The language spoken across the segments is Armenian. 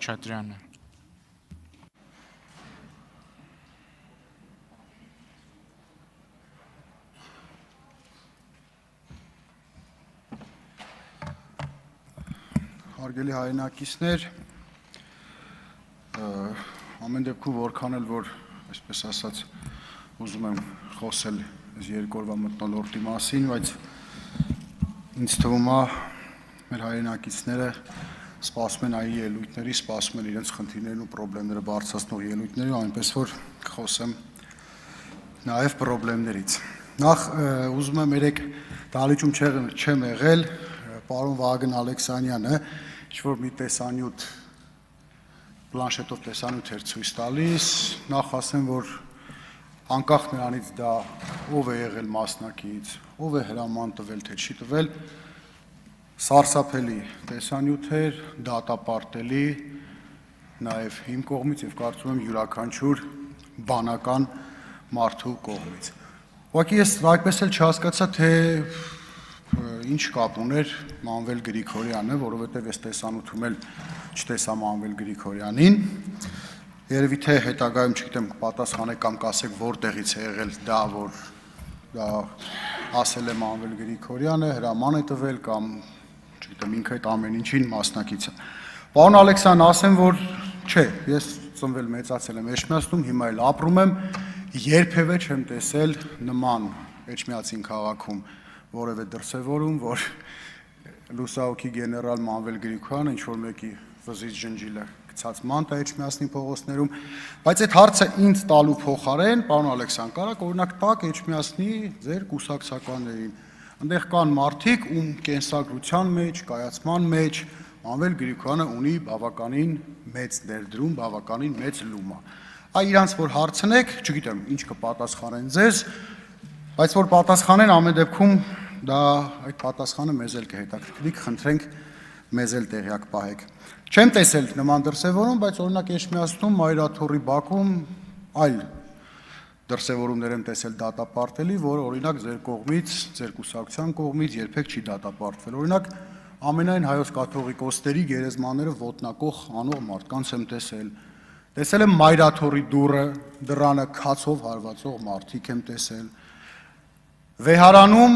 Խաչատրյանը։ Հարգելի հայրենակիցներ, ամեն դեպքում որքան էլ որ, այսպես ասած, ուզում եմ խոսել այս երկու օրվա մթնոլորտի մասին, բայց ինձ թվում է մեր հայրենակիցները սպասում են այն ելույթների, սպասում են իրենց խնդիրներն ու պրոբլեմները բարձրացնող ելույթների, այնպես որ կխոսեմ նաև պրոբլեմներից։ Նախ ուզում եմ երեք դահլիճում չեմ եղել, պարոն Վահագն Ալեքսանյանը ինչ-որ մի տեսանյութ, պլանշետով տեսանյութ էր ցույց տալիս, նախ ասեմ, որ անկախ նրանից դա ով է եղել մասնակից, ով է հրաման տվել, թե չի տվել, սարսափելի տեսանյութ էր, դատապարտելի, նաև իմ կողմից եւ կարծում եմ յուրաքանչյուր բանական մարդու կողմից։ Ուղղակի ես այդպես էլ չհասկացա, թե ինչ կապ ուներ Մանվել Գրիգորյանը, որովհետև ես տեսանյութում էլ չտեսա Մանվել Գրիգորյանին, երևի թե հետագայում չգիտեմ պատասխանեք կամ կասեք որտեղից է եղել դա, որ դա ասել է Մանվել Գրիգորյանը, հրաման է տվել կամ չգիտեմ ինքը այդ ամեն ինչին մասնակից է։ Պարոն Ալեքսան, ասեմ, որ չէ, ես ծնվել մեծացել եմ Էջմիածնում, հիմա էլ ապրում եմ, երբևէ չեմ տեսել նման Էջմիածին քաղաքում որևէ դրսևորում, որ լուսահոգի գեներալ Մանվել Գրիգորյանը ինչ-որ մեկի վզից ջնջիլը գցած մանտա Էջմիածնի փողոցներում, բայց այդ հարցը ինձ տալու փոխարեն, պարոն Ալեքսան, կարակ օրինակ տակ Էջմիածնի ձեր կուսակցականներին, այնտեղ կան մարդիկ, ում կենսագրության մեջ, կայացման մեջ Մանվել Գրիգորյանը ունի բավականին մեծ ներդրում, բավականին մեծ լումա։ Այ իրանց որ հարցնեք, չգիտեմ, ինչ կպատասխանեն ձեզ, բայց որ պատասխանեն ամեն դեպքում դա այդ պատասխանը մեզ էլ կհետաքրքրի, խնդրենք մեզ էլ տեղյակ պահեք։ Չեմ տեսել նման դրսևորում, բայց օրինակ Էջմիածնում, Մայրաթոռի բակում այլ դրսևորումներ եմ տեսել դատապարտելի, որ օրինակ ձեր կողմից, ձեր կուսակցության կողմից երբեք չի դատապարտվել։ Օրինակ ամենայն հայոց կաթողիկոսների գերեզմանները ոտնակող անող մարդկանց եմ տեսել։ Տեսել եմ Մայրաթոռի դռանը քացով հարվածող մարդիկ եմ տեսել։ Վեհարանում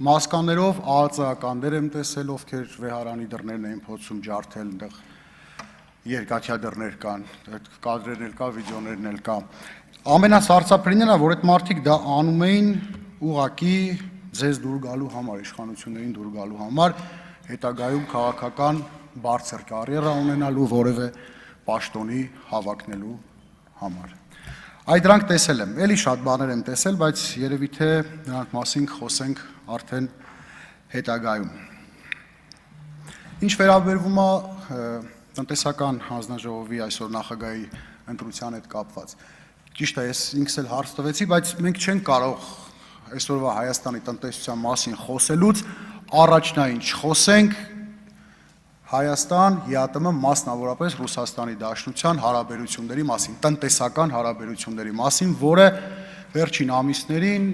մասկաներով ԱԱԾ-ականներ եմ տեսել, ովքեր վեհարանի դռներն էին փորձում ջարդել, այնտեղ երկաթյա դռներ կան, կադրերն էլ կա, վիդեոներն էլ կա։ Ամենասարսափելին է, որ այդ մարդիկ դա անում էին ուղղակի ձեզ դուր գալու համար, իշխանություններին դուր գալու համար, հետագայում քաղաքական բարձր կարիերա ունենալու, որևէ պաշտոնի հավակնելու համար։ Այդ դրանք տեսել եմ, էլի շատ բաներ եմ տեսել, բայց երևի թե նրանք մասին խոսենք արդեն հետագայում։ Ինչ վերաբերվում է տնտեսական հանձնաժողովի այսօր նախագահի ընտրության հետ կապված։ Ճիշտ է, ես ինքս էլ հարց տվեցի, բայց մենք չենք կարող այսօրվա Հայաստանի տնտեսության մասին խոսելուց առաջնային չխոսենք Հայաստան, ԵԱՏՄ, մասնավորապես Ռուսաստանի Դաշնության հարաբերությունների մասին, տնտեսական հարաբերությունների մասին, որը վերջին ամիսներին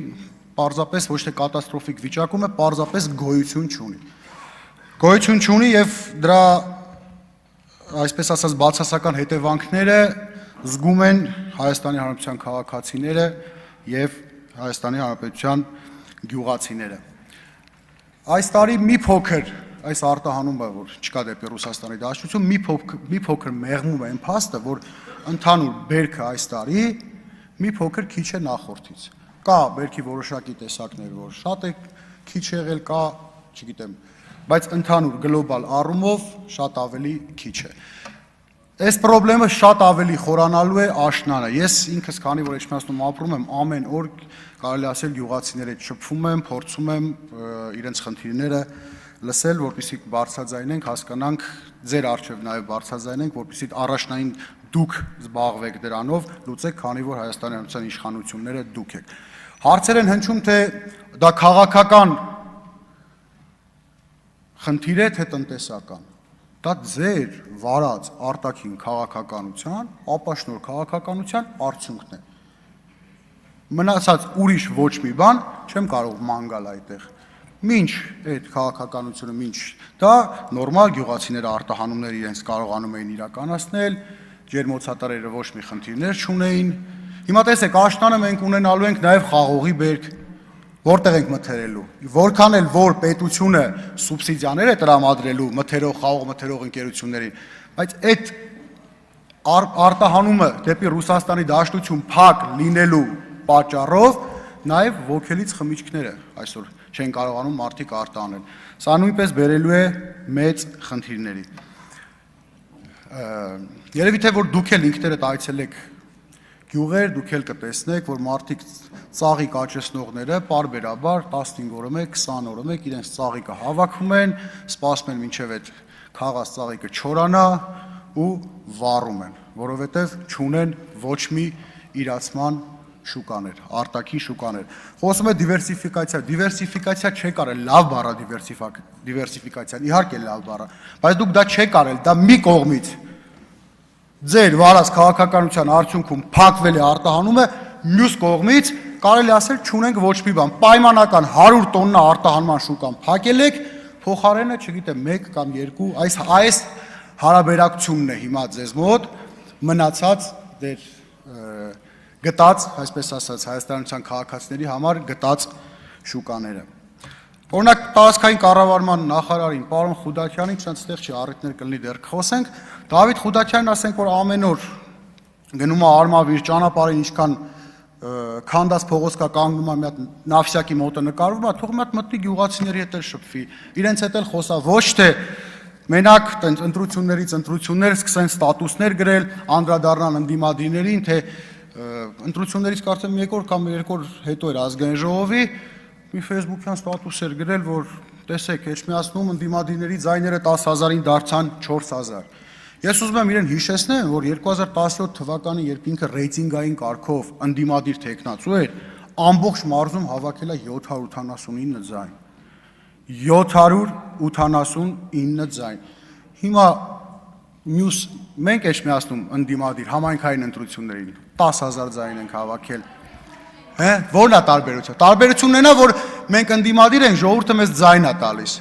պարզապես ոչ թե կատաստրոֆիկ վիճակում է, պարզապես գոյություն չունի։ Գոյություն չունի եւ դրա այսպես ասած բացասական հետևանքները զգում են Հայաստանի Հանրապետության քաղաքացիները եւ Հայաստանի Հանրապետության գյուղացիները։ Այս տարի մի փոքր այս արտահանումը, որ չկա դեպի Ռուսաստանի Դաշնություն, մի փոքր մեղմում է այն փաստը, որ ընդհանուր բերքը այս տարի մի փոքր քիչ է նախորդից։ Կա բերքի որոշակի տեսակներ, որ շատ է քիչ եղել, կա, չգիտեմ, բայց ընդհանուր գլոբալ առումով շատ ավելի քիչ է։ Այս խնդրը շատ ավելի խորանալու է աշնանը։ Ես ինքս, քանի որ Էջմիածնում ապրում եմ, ամեն օր կարելի ասել գյուղացիների հետ շփվում եմ, փորձում եմ իրենց խնդիրները լսել, որպեսզի բարձրաձայնենք, հասկանանք, ձեր առջև նաև բարձրաձայնենք, որպեսզի առաջնային դուք զբաղվեք դրանով, լուծեք, քանի որ Հայաստանի Հանրապետության իշխանությունները դուք եք։ Հարցեր են հնչում, թե դա քաղաքական խնդիր է, թե տնտեսական։ Դա ձեր վարած արտաքին քաղաքականության, ապաշնոր քաղաքականության արդյունքն է։ Մնացած ուրիշ ոչ մի բան չեմ կարող ման գալ այդտեղ։ Մինչ այդ քաղաքականությունը, մինչ դա նորմալ գյուղացիները արտահանումներ իրենց կարողանում էին իրականացնել, ջերմոցատարերը ոչ մի խնդիրներ չունեին։ Հիմա տեսեք, աշնանը մենք ունենալու ենք նաև խաղողի բերք, որտեղ ենք մթերելու։ Որքան էլ որ պետությունը սուբսիդիաներ է տրամադրելու խաղող մթերող ընկերություններին, բայց այդ արտահանումը դեպի Ռուսաստանի դաշտություն փակ լինելու պատճառով նաև ոգելից խմիչքները այսօր չեն կարողանում մարդիկ արտահանել։ Սա նույնպես բերելու է մեծ խնդիրների։ Երևի թե որ դուք էլ ինքներդ այցելեք գյուղեր, դուք էլ կտեսնեք, որ մարդիկ ծաղիկ աճեցնողները պարբերաբար 15 օրը մեկ, 20 օրը մեկ իրենց ծաղիկը հավաքում են, սպասում են մինչև այդ խաղած ծաղիկը չորանա ու վառում են, որովհետև չունեն ոչ մի իրացման շուկաներ, արտաքին շուկաներ։ Խոսում է դիվերսիֆիկացիա չեք արել, լավ բառ է դիվերսիֆիկացիան, իհարկե լավ բառ է, բայց դուք դա չեք արել, դա մի կողմից ձեր վարած քաղաքականության արդյունքում փակվել է արտահանումը, մյուս կողմից կարելի ասել չունենք ոչ մի բան, պայմանական 100 տոննա արտահանման շուկան փակել եք, փոխարենը, չգիտեմ, 1 կամ 2, այս հարաբերակցությունն է հիմա ձեզ մոտ մնացած դեր գտած, այսպես ասած, հայաստանյան քաղաքացիների համար գտած շուկաները։ Օրինակ տարածքային կառավարման նախարարին, պարոն Խուդաքյանին, չնայած այդտեղ չի առիթներ կլինի դեռ խոսենք, Դավիթ Խուդաքյանն ասենք, որ ամեն օր գնում է Արմավիր ճանապարհին ինչքան քանդած փողոց կա կանգնում է մի հատ նավսյակի մոտը նկարվում է, թող մի հատ մտնի գյուղացիների հետ էլ շփվի, իրենց հետ էլ խոսա, ոչ թե մենակ ընտրություններից ընտրություններ սկսեն ստատուսներ գրել, անդրադառնան ընդդիմադիրներին, թե ընտրություններից կարծեմ 1 օր կամ 2 օր հետո էր ազգային ժողովի մի Facebook-յան ստատուս էր գրել, որ տեսեք, Էջմիածնում ընդդիմադիրների ձայները 10,000-ին դարձան 4,000։ Ես ուզում եմ իրեն հիշեցնեմ, որ 2017 թվականին, երբ ինքը ռեյտինգային կարգով ընդդիմադիր թեկնածու էր, ամբողջ մարզում հավաքել է 789 ձայն։ 789 ձայն։ Հիմա մյուս մենք Էջմիածնում ընդդիմադիր համայնքային ընտրություններին 10,000 ձայն ենք հավաքել։ Որն է տարբերությունը։ Տարբերությունն է նա, որ մենք ընդդիմադիր ենք, ժողովուրդը մեզ ձայն է տալիս։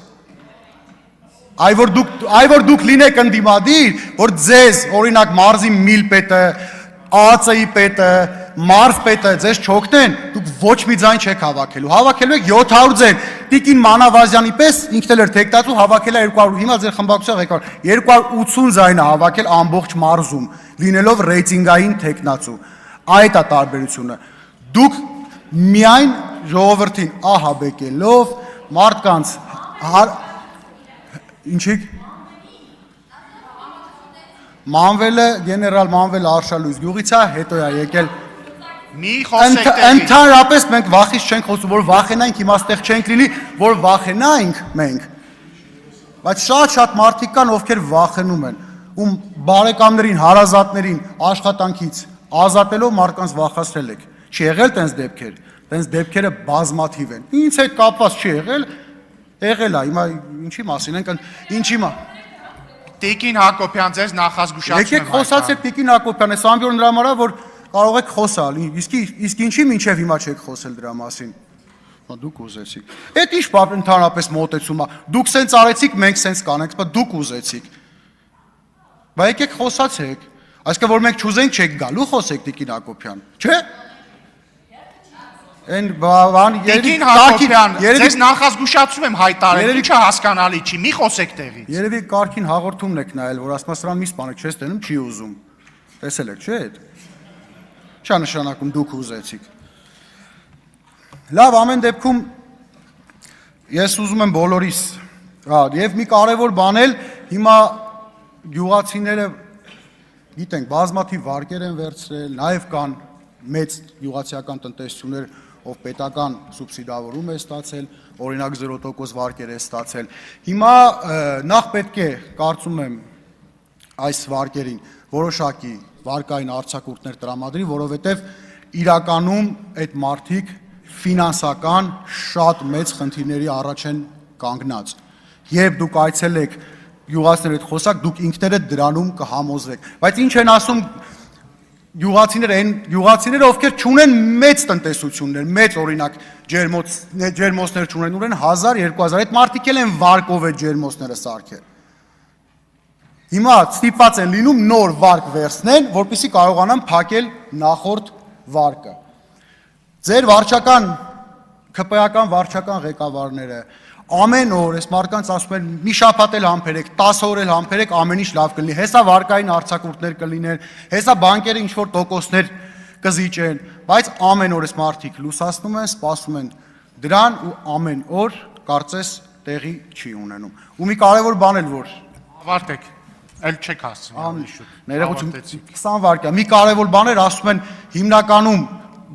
Այ որ դուք լինեք ընդդիմադիր, որ ձեզ օրինակ մարզի միլ պետը, ԱԱՑ-ի պետը, մարզ պետը ձեզ չօգնեն, դուք ոչ մի ձայն չեք հավաքելու։ Հավաքելու եք 700 ձայն։ Տիկին Մանավազյանի պես ինքն էլ էր թեկնածու, հավաքել է 200, հիմա ձեր խմբակցության ղեկավար 280 ձայն է հավաքել ամբողջ մարզում, լինելով ռեյտինգային թեկնածու։ Այդ է տարբերությունը։ Դուք միայն ժողովրդին ահաբեկելով մարդկանց ինչի՞ք Մանվելը, գեներալ Մանվել Արշալույս գյուղից է, հետո է եկել Մի խոսեք տեղի Ընդհանրապես մենք վախից չենք խոսում, որ վախենայինք, հիմա ստեղ չենք լինի, որ վախենայինք մենք, բայց շատ մարդիկ կան, ովքեր վախենում են, ում բարեկամներին, հարազատներին աշխատանքից ազատելով մարդկանց վախացրել եք։ Չի եղել տենց դեպքեր, տենց դեպքերը բազմաթիվ են։ Ինձ հետ կապված չի եղել, եղել է, հիմա ինչի մասին ենք, ինչի մա։ Տիկին Հակոբյան, ձեզ նախազգուշացում եմ։ Եկեք խոսացեք Տիկին Հակոբյան, այս ամբողջ նրա համար որ կարող եք խոսալ, իսկ ինչի մինչև հիմա չեք խոսել դրա մասին։ Դուք ուզեցիք։ Էդ ինչ բան ընդհանրապես մոտեցում է։ Դուք սենց արեցիք, մենք սենց կանենք, բայց դուք ուզեցիք։ Բայց եկեք խոսացեք։ Այսինքն որ մենք չուզենք չեք գալու խոսեք Տիկին Հակոբյան, չէ՞։ Այն բան Տիկին Հակոբյան, ձեզ նախազգուշացում եմ հայտարարել, ինչը հասկանալի չի, մի խոսեք տեղից։ Երևի կարգին հաղորդումն եք նայել, որ ասում սրան մի սպանեք, չես տենում, չի ուզում։ Տեսել եք, չէ՞ այդ։ Չա նշանակում դուք ուզեցիք։ Լավ, ամեն դեպքում ես ուզում եմ բոլորիս, եւ մի կարևոր բան էլ հիմա գյուղացիները գիտենք, բազմաթիվ վարկեր են վերցրել, նաեւ կան մեծ գյուղացիական տնտեսություններ, ով պետական սուբսիդավորում է ստացել, օրինակ 0% վարկեր է ստացել։ Հիմա նախ պետք է, կարծում եմ, այս վարկերին որոշակի վարկային արձակուրդներ տրամադրի, որովհետև իրականում այդ մարդիկ ֆինանսական շատ մեծ խնդիրների առաջ են կանգնած։ Երբ դուք այցելեք գյուղացիների հետ խոսակ, դուք ինքներդ դրանում կհամոզվեք։ Բայց ինչ են ասում գյուղացիները, ովքեր չունեն մեծ տնտեսություններ, մեծ օրինակ ջերմոցներ չունեն, ունեն 1000-2000, այդ մարդիկ էլ են վարկով այդ ջերմոցները սարքել։ Հիմա ստիպված են լինում նոր վարկ վերցնեն, որպեսզի կարողանան փակել նախորդ վարկը։ Ձեր վարչական, ԿՊ-ական վարչական ղեկավարները ամեն օր այս մարդկանց ասում են մի շաբաթ էլ համբերեք, 10 օր էլ համբերեք, ամեն ինչ լավ կլինի։ Հեսա վարկային արձակուրդներ կլինեն, հեսա բանկերը ինչ որ տոկոսներ կզիջեն, բայց ամեն օր այս մարդիկ լուսացնում են, սպասում են դրան ու ամեն օր կարծես տեղի չի ունենում։ Ու մի կարևոր բան էլ որ Ավարտեք, էլ չեք հասցնի։ ներողություն 20 վարկյա։ Մի կարևոր բան էր ասում են հիմնականում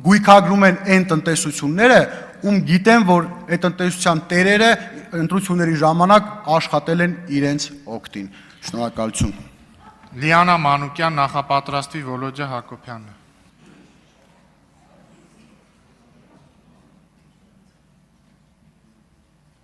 գույքագրում են այն տնտեսությունները, ում գիտեն, որ այդ տնտեսության տերերը ընտրությունների ժամանակ աշխատել են իրենց օգտին։ Շնորհակալություն։ Լիանա Մանուկյան, նախապատրաստի Վոլոդյա Հակոբյանը։